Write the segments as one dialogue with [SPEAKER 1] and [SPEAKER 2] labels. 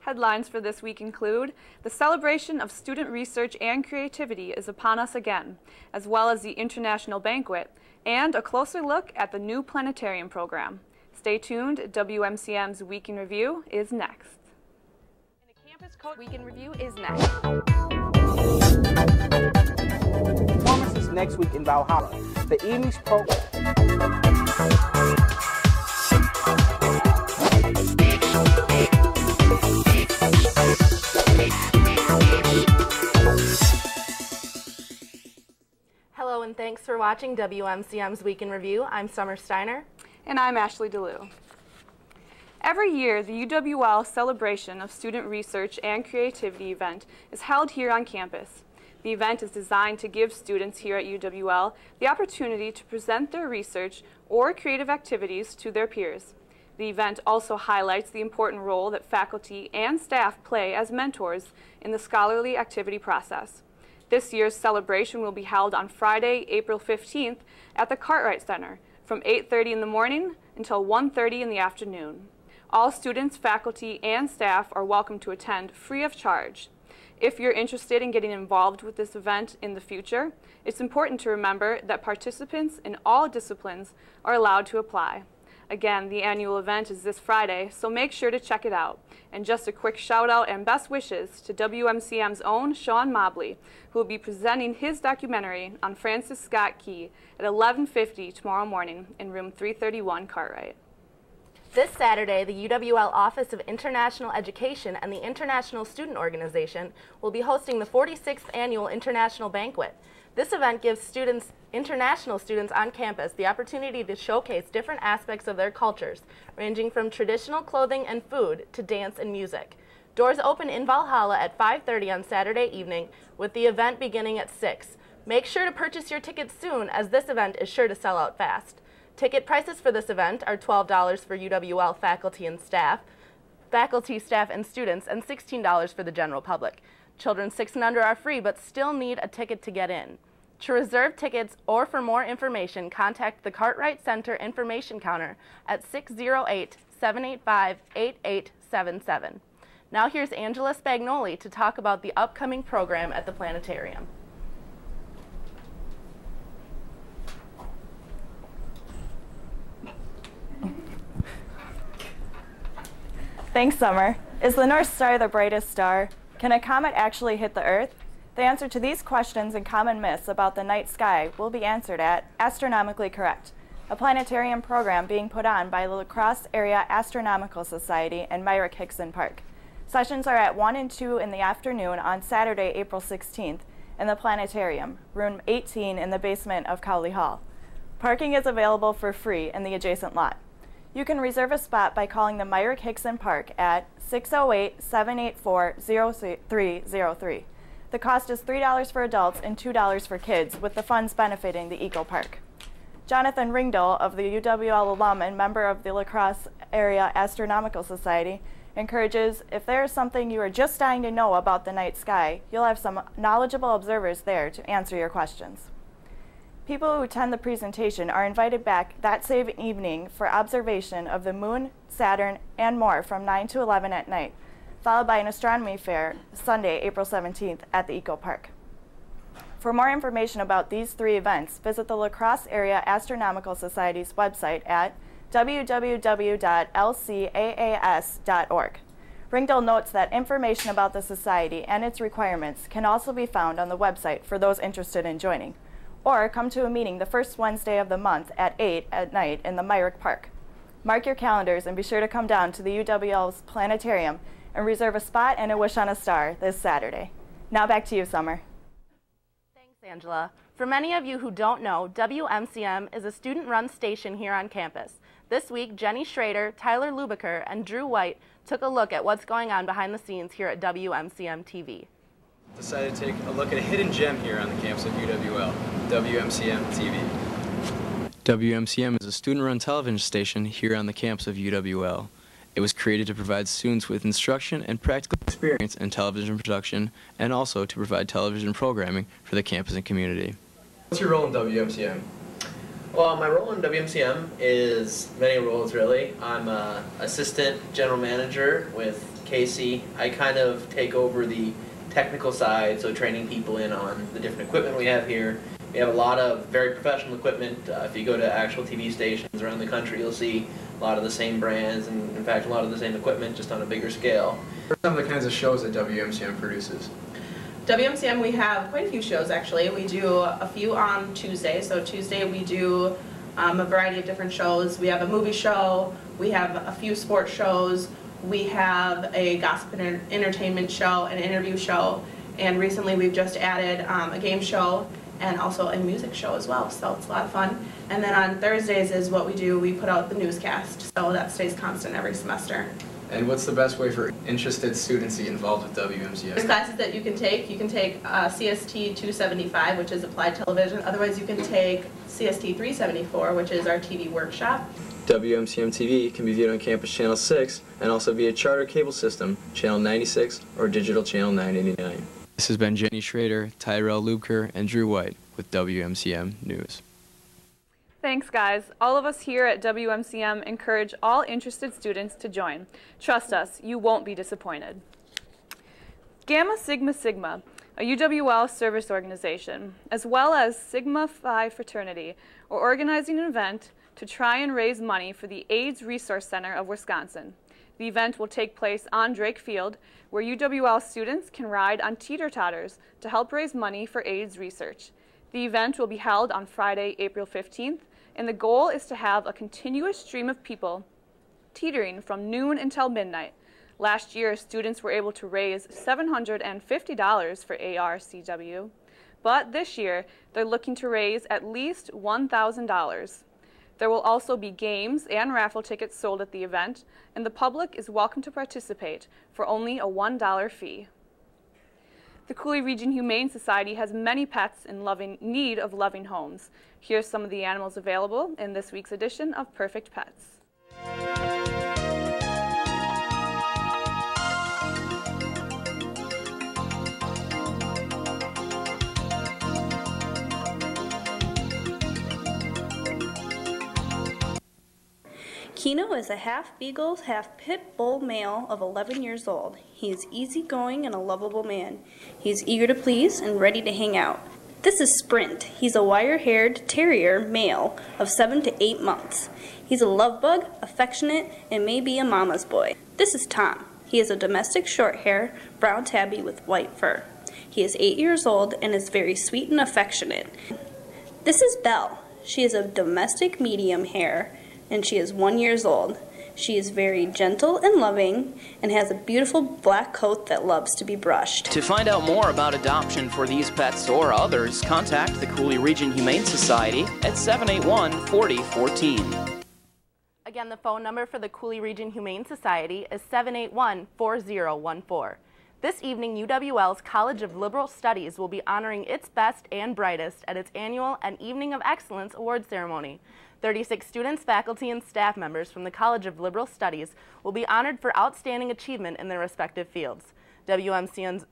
[SPEAKER 1] Headlines for this week include: the celebration of student research and creativity is upon us again, as well as the international banquet, and a closer look at the new planetarium program. Stay tuned, WMCM's Week in Review is next.
[SPEAKER 2] And a Campus Code Week in Review is next.
[SPEAKER 3] Performances next week in Valhalla. The evening's program.
[SPEAKER 4] Hello and thanks for watching WMCM's Week in Review. I'm Summer Steiner.
[SPEAKER 1] And I'm Ashley Deleeuw. Every year, the UWL Celebration of Student Research and Creativity event is held here on campus. The event is designed to give students here at UWL the opportunity to present their research or creative activities to their peers. The event also highlights the important role that faculty and staff play as mentors in the scholarly activity process. This year's celebration will be held on Friday, April 15th at the Cartwright Center from 8:30 in the morning until 1:30 in the afternoon. All students, faculty, and staff are welcome to attend free of charge. If you're interested in getting involved with this event in the future, it's important to remember that participants in all disciplines are allowed to apply. Again, the annual event is this Friday, so make sure to check it out. And just a quick shout out and best wishes to WMCM's own Sean Mobley, who will be presenting his documentary on Francis Scott Key at 11:50 tomorrow morning in room 331 Cartwright.
[SPEAKER 4] This Saturday, the UWL Office of International Education and the International Student Organization will be hosting the 46th Annual International Banquet. This event gives international students on campus the opportunity to showcase different aspects of their cultures, ranging from traditional clothing and food to dance and music. Doors open in Valhalla at 5:30 on Saturday evening, with the event beginning at 6. Make sure to purchase your tickets soon, as this event is sure to sell out fast. Ticket prices for this event are $12 for UWL faculty, staff, and students, and $16 for the general public. Children 6 and under are free, but still need a ticket to get in. To reserve tickets or for more information, contact the Cartwright Center Information Counter at 608-785-8877. Now here's Angela Spanoli to talk about the upcoming program at the planetarium.
[SPEAKER 5] Thanks, Summer. Is the North Star the brightest star? Can a comet actually hit the Earth? The answer to these questions and common myths about the night sky will be answered at Astronomically Correct, a planetarium program being put on by the La Crosse Area Astronomical Society in Myrick Hickson Park. Sessions are at 1 and 2 in the afternoon on Saturday, April 16th in the planetarium, room 18 in the basement of Cowley Hall. Parking is available for free in the adjacent lot. You can reserve a spot by calling the Myrick Hickson Park at 608-784-0303. The cost is $3 for adults and $2 for kids, with the funds benefiting the Eco Park. Jonathan Ringdahl, of the UWL alum and member of the La Crosse Area Astronomical Society, encourages, if there is something you are just dying to know about the night sky, you'll have some knowledgeable observers there to answer your questions. People who attend the presentation are invited back that same evening for observation of the moon, Saturn, and more from 9 to 11 at night, followed by an astronomy fair Sunday, April 17th at the Eco Park. For more information about these 3 events, visit the La Crosse Area Astronomical Society's website at www.lcaas.org. Ringdahl notes that information about the society and its requirements can also be found on the website for those interested in joining. Or come to a meeting the first Wednesday of the month at 8 at night in the Myrick Park. Mark your calendars and be sure to come down to the UWL's planetarium and reserve a spot and a wish on a star this Saturday. Now back to you, Summer.
[SPEAKER 4] Thanks, Angela. For many of you who don't know, WMCM is a student-run station here on campus. This week, Jenny Schrader, Tyler Lubiker, and Drew White took a look at what's going on behind the scenes here at WMCM TV.
[SPEAKER 6] Decided to take a look at a hidden gem here on the campus of UWL, WMCM TV. WMCM is a student-run television station here on the campus of UWL. It was created to provide students with instruction and practical experience in television production, and also to provide television programming for the campus and community. What's your role in WMCM?
[SPEAKER 7] Well, my role in WMCM is many roles, really. I'm assistant general manager with Casey. I kind of take over the technical side, so training people in on the different equipment we have here. We have a lot of very professional equipment. If you go to actual TV stations around the country, you'll see a lot of the same brands and, in fact, a lot of the same equipment, just on a bigger scale.
[SPEAKER 6] What are some of the kinds of shows that WMCM produces?
[SPEAKER 8] WMCM, we have quite a few shows actually. We do a few on Tuesday. So Tuesday we do a variety of different shows. We have a movie show, we have a few sports shows, we have a gossip and entertainment show, an interview show, and recently we've just added a game show and also a music show as well, so it's a lot of fun. And then on Thursdays is what we do, we put out the newscast, so that stays constant every semester.
[SPEAKER 6] And what's the best way for interested students to get involved with WMCM?
[SPEAKER 8] There's classes that you can take. You can take CST 275, which is Applied Television. Otherwise, you can take CST 374, which is our TV workshop.
[SPEAKER 6] WMCM TV can be viewed on Campus Channel 6 and also via Charter Cable System, Channel 96 or Digital Channel 989. This has been Jenny Schrader, Tyrell Lubker, and Drew White with WMCM News.
[SPEAKER 1] Thanks, guys. All of us here at WMCM encourage all interested students to join. Trust us, you won't be disappointed. Gamma Sigma Sigma, a UWL service organization, as well as Sigma Phi Fraternity, are organizing an event to try and raise money for the AIDS Resource Center of Wisconsin. The event will take place on Drake Field, where UWL students can ride on teeter-totters to help raise money for AIDS research. The event will be held on Friday, April 15th, and the goal is to have a continuous stream of people teetering from noon until midnight. Last year, students were able to raise $750 for ARCW, but this year, they're looking to raise at least $1,000. There will also be games and raffle tickets sold at the event, and the public is welcome to participate for only a $1 fee. The Cooley Region Humane Society has many pets in need of loving homes. Here's some of the animals available in this week's edition of Perfect Pets.
[SPEAKER 9] Kino is a half beagle, half pit bull male of 11 years old. He is easygoing and a lovable man. He is eager to please and ready to hang out. This is Sprint. He's a wire-haired terrier male of 7 to 8 months. He's a love bug, affectionate, and maybe a mama's boy. This is Tom. He is a domestic short-hair, brown tabby with white fur. He is 8 years old and is very sweet and affectionate. This is Belle. She is a domestic medium hair, and she is 1 year old. She is very gentle and loving and has a beautiful black coat that loves to be brushed.
[SPEAKER 10] To find out more about adoption for these pets or others, contact the Cooley Region Humane Society at 781-4014.
[SPEAKER 4] Again, the phone number for the Cooley Region Humane Society is 781-4014. This evening, UWL's College of Liberal Studies will be honoring its best and brightest at its annual and Evening of Excellence award ceremony. 36 students, faculty, and staff members from the College of Liberal Studies will be honored for outstanding achievement in their respective fields. WMCM's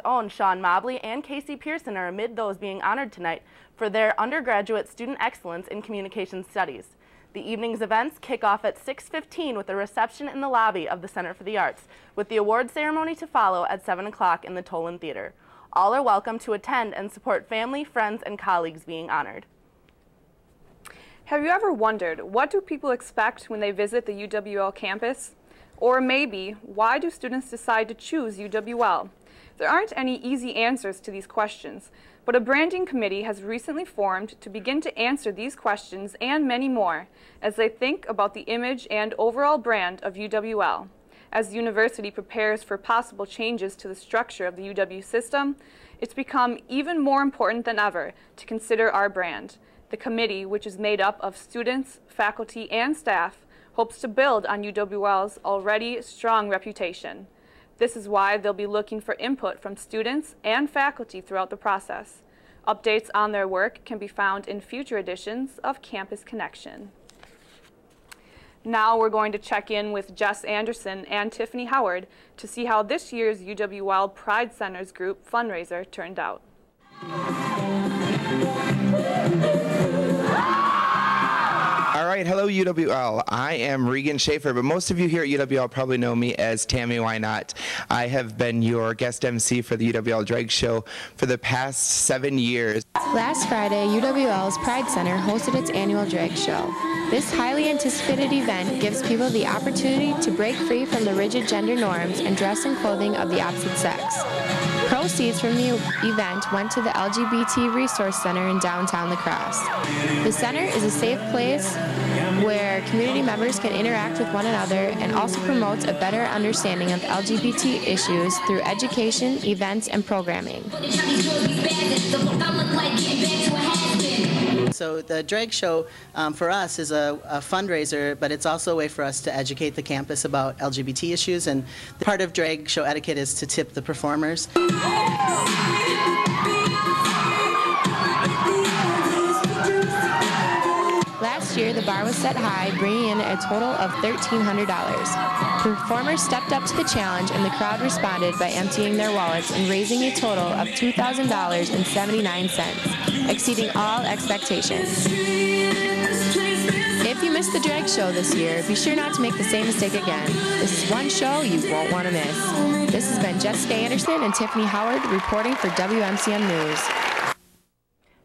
[SPEAKER 4] own Sean Mobley and Casey Pearson are amid those being honored tonight for their undergraduate student excellence in communication studies. The evening's events kick off at 6:15 with a reception in the lobby of the Center for the Arts, with the award ceremony to follow at 7 o'clock in the Tolan Theater. All are welcome to attend and support family, friends, and colleagues being honored.
[SPEAKER 1] Have you ever wondered, what do people expect when they visit the UWL campus? Or maybe, why do students decide to choose UWL? There aren't any easy answers to these questions, but a branding committee has recently formed to begin to answer these questions and many more as they think about the image and overall brand of UWL. As the university prepares for possible changes to the structure of the UW system, it's become even more important than ever to consider our brand. The committee, which is made up of students, faculty, and staff, hopes to build on UWL's already strong reputation. This is why they'll be looking for input from students and faculty throughout the process. Updates on their work can be found in future editions of Campus Connection. Now we're going to check in with Jess Anderson and Tiffany Howard to see how this year's UWL Pride Centers Group fundraiser turned out.
[SPEAKER 11] Our right, hello UWL. I am Regan Schaefer, but most of you here at UWL probably know me as Tammy Why Not. I have been your guest MC for the UWL Drag Show for the past 7 years.
[SPEAKER 12] Last Friday, UWL's Pride Center hosted its annual drag show. This highly anticipated event gives people the opportunity to break free from the rigid gender norms and dress in clothing of the opposite sex. Proceeds from the event went to the LGBT Resource Center in downtown La Crosse. The center is a safe place where community members can interact with one another and also promotes a better understanding of LGBT issues through education, events, and programming.
[SPEAKER 13] So the drag show for us is a fundraiser, but it's also a way for us to educate the campus about LGBT issues, and part of drag show etiquette is to tip the performers.
[SPEAKER 12] Last year, the bar was set high, bringing in a total of $1,300. Performers stepped up to the challenge, and the crowd responded by emptying their wallets and raising a total of $2,000.79, exceeding all expectations. If you missed the drag show this year, be sure not to make the same mistake again. This is one show you won't want to miss. This has been Jessica Anderson and Tiffany Howard reporting for WMCM News.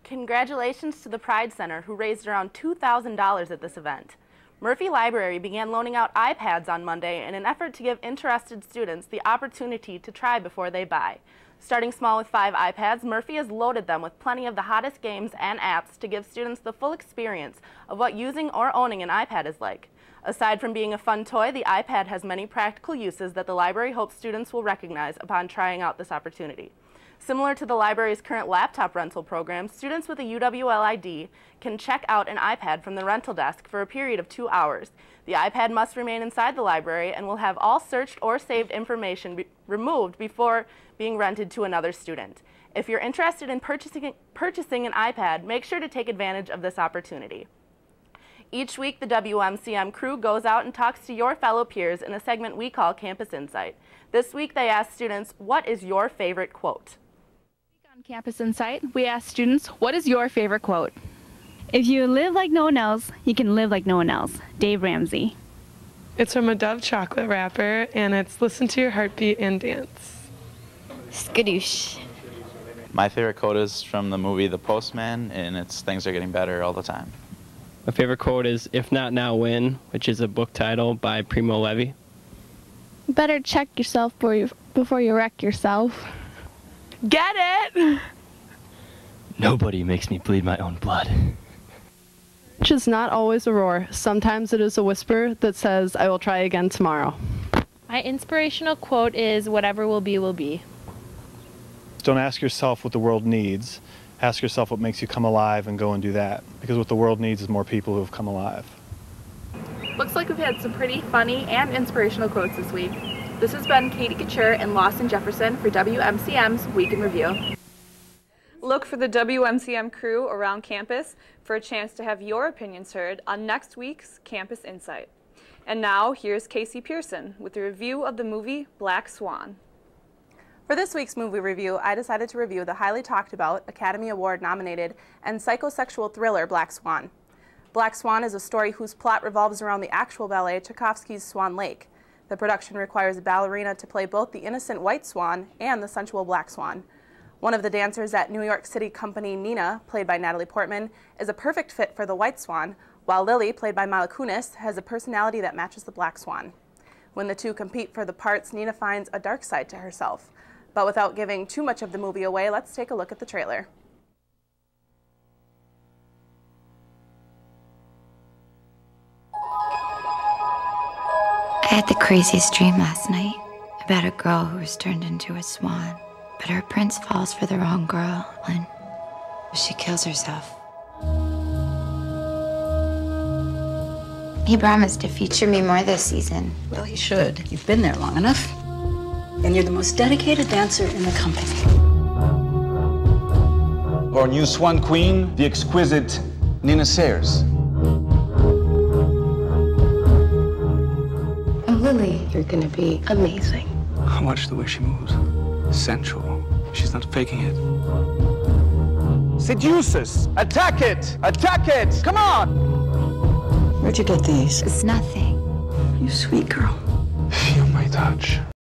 [SPEAKER 4] Congratulations to the Pride Center, who raised around $2,000 at this event. Murphy Library began loaning out iPads on Monday in an effort to give interested students the opportunity to try before they buy. Starting small with 5 iPads, Murphy has loaded them with plenty of the hottest games and apps to give students the full experience of what using or owning an iPad is like. Aside from being a fun toy, the iPad has many practical uses that the library hopes students will recognize upon trying out this opportunity. Similar to the library's current laptop rental program, students with a UWL ID can check out an iPad from the rental desk for a period of 2 hours. The iPad must remain inside the library and will have all searched or saved information removed before being rented to another student. If you're interested in purchasing an iPad, make sure to take advantage of this opportunity. Each week, the WMCM crew goes out and talks to your fellow peers in a segment we call Campus Insight. This week, they ask students, what is your favorite quote?
[SPEAKER 14] On Campus Insight, we ask students, what is your favorite quote? If you live like no one else, you can live like no one else. Dave Ramsey.
[SPEAKER 15] It's from a Dove chocolate wrapper, and it's listen to your heartbeat and dance.
[SPEAKER 14] Skadoosh.
[SPEAKER 16] My favorite quote is from the movie The Postman, and it's things are getting better all the time.
[SPEAKER 17] My favorite quote is If Not Now When, which is a book title by Primo Levi.
[SPEAKER 14] Better check yourself before you wreck yourself. Get it?
[SPEAKER 17] Nobody makes me bleed my own blood.
[SPEAKER 18] Which is not always a roar. Sometimes it is a whisper that says, I will try again tomorrow.
[SPEAKER 19] My inspirational quote is, whatever will be, will be.
[SPEAKER 20] Don't ask yourself what the world needs. Ask yourself what makes you come alive and go and do that. Because what the world needs is more people who have come alive.
[SPEAKER 2] Looks like we've had some pretty funny and inspirational quotes this week. This has been Katie Couture in Lawson Jefferson for WMCM's Week in Review.
[SPEAKER 1] Look for the WMCM crew around campus for a chance to have your opinions heard on next week's Campus Insight. And now, here's Casey Pearson with a review of the movie Black Swan.
[SPEAKER 8] For this week's movie review, I decided to review the highly talked about, Academy Award nominated, and psychosexual thriller Black Swan. Black Swan is a story whose plot revolves around the actual ballet Tchaikovsky's Swan Lake. The production requires a ballerina to play both the innocent white swan and the sensual black swan. One of the dancers at New York City company Nina, played by Natalie Portman, is a perfect fit for the white swan, while Lily, played by Mila Kunis, has a personality that matches the black swan. When the two compete for the parts, Nina finds a dark side to herself. But without giving too much of the movie away, let's take a look at the trailer.
[SPEAKER 21] I had the craziest dream last night about a girl who was turned into a swan. But her prince falls for the wrong girl and she kills herself. He promised to feature me more this season.
[SPEAKER 22] Well, he should. You've been there long enough. And you're the most dedicated dancer in the company.
[SPEAKER 23] Our new swan queen, the exquisite Nina Sayers.
[SPEAKER 22] Lily, you're gonna be amazing.
[SPEAKER 24] Watch the way she moves. Sensual. She's not faking it.
[SPEAKER 3] Seduce us! Attack it! Attack it! Come on!
[SPEAKER 22] Where'd you get these?
[SPEAKER 21] It's nothing.
[SPEAKER 22] You sweet girl.
[SPEAKER 24] Feel my touch.